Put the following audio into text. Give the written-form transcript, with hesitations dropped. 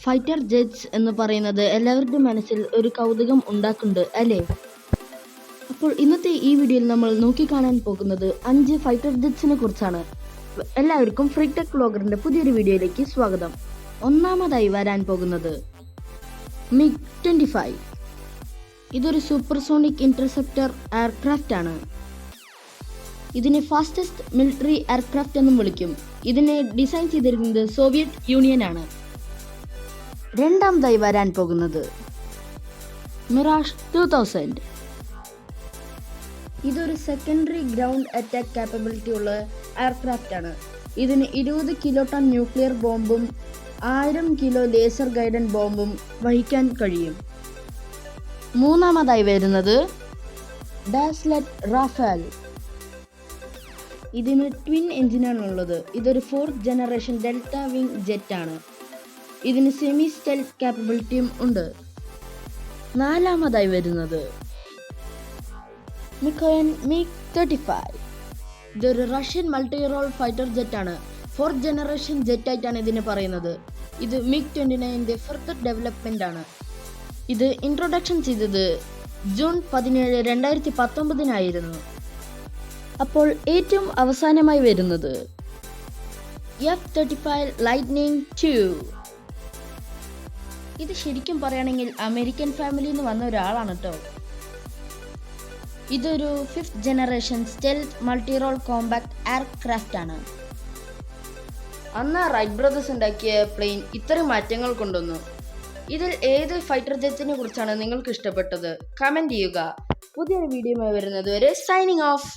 Fighter jets എന്ന് പറയുന്നത് എല്ലാവരുടെയും മനസ്സിൽ ഒരു കൗതുകം ഉണ്ടാക്കുന്നുണ്ട് അല്ലേ? അപ്പോൾ ഇന്നത്തെ ഈ വീഡിയോയിൽ നമ്മൾ നോക്കിക്കാണാൻ പോകുന്നത് 5 ഫൈറ്റർ ജെറ്റ്സിനെ കുറിച്ചാണ്. എല്ലാവർക്കും ഫ്രീ ടെക് വ്ലോഗറിന്റെ പുതിയൊരു വീഡിയോയിലേക്ക് സ്വാഗതം. ഒന്നാമതായി വരാൻ പോകുന്നത് മിഗ് 25. ഇതൊരു സൂപ്പർസോണിക് ഇന്റർസെപ്റ്റർ എയർക്രാഫ്റ്റ് ആണ്. ഇതിനെ ഫാസ്റ്റസ്റ്റ് മിലിറ്ററി എയർക്രാഫ്റ്റ് എന്നും വിളിക്കും. ഇതിനെ ഡിസൈൻ ചെയ്തിരിക്കുന്നത് സോവിയറ്റ് യൂണിയൻ ആണ്. രണ്ടാമതായി വരാൻ പോകുന്നത് മിറാഷ് 2000. ഇതൊരു സെക്കൻഡറി ഗ്രൗണ്ട് അറ്റാക്ക് കാപ്പബിലിറ്റി ഉള്ള എയർക്രാഫ്റ്റ് ആണ്. ഇതിന് 20 കിലോ ടൺ ന്യൂക്ലിയർ ബോംബും 1000 കിലോ ലേസർ ഗൈഡഡ് ബോംബും വഹിക്കാൻ കഴിയും. മൂന്നാമതായി വരുന്നത് ഡാസ്ലെറ്റ് റാഫേൽ. ഇതിന് ട്വിൻ എഞ്ചിനാണ് ഉള്ളത്. ഇതൊരു 4th generation delta wing jet ആണ്. ഇതിന് സെമി സ്റ്റെൽത്ത് കാപ്പബിലിറ്റിയും ഉണ്ട്. നാലാമതായി വരുന്നത് മിഖോയൻ മിഗ് 35. ഇതൊരു Russian multi role fighter jet ആണ്. 4th ജനറേഷൻ ജെറ്റ് ആയിട്ടാണ് ഇതിനെ പറയുന്നത്. ഇത് മിഗ് 29ന്റെ ഫർദർ ഡെവലപ്മെന്റ് ആണ്. ഇത് ഇൻട്രൊഡക്ഷൻ ചെയ്തത് ജൂൺ 17, 2019 അപ്പോൾ ഏറ്റവും അവസാനമായി വരുന്നത് F-35 ലൈറ്റ്നിംഗ് 2. ഇത് ശരിക്കും പറയുകയാണെങ്കിൽ അമേരിക്കൻ ഫാമിലിയിൽ നിന്ന് വന്ന ഒരാളാണ് കേട്ടോ. ഇതൊരു 5th generation stealth multi role compact aircraft ആണ്. അന്ന് റൈറ്റ് ബ്രദേഴ്സ് ഉണ്ടാക്കിയ പ്ലെയിൻ ഇത്രയും മാറ്റങ്ങൾ കൊണ്ടുവന്നു. ഇതിൽ ഏത് ഫൈറ്റർ ജെറ്റിനെ കുറിച്ചാണ് നിങ്ങൾക്ക് ഇഷ്ടപ്പെട്ടത്? കമന്റ് ചെയ്യുക. പുതിയൊരു വീഡിയോയുമായി വരുന്നത് വരെ സൈനിങ് ഓഫ്.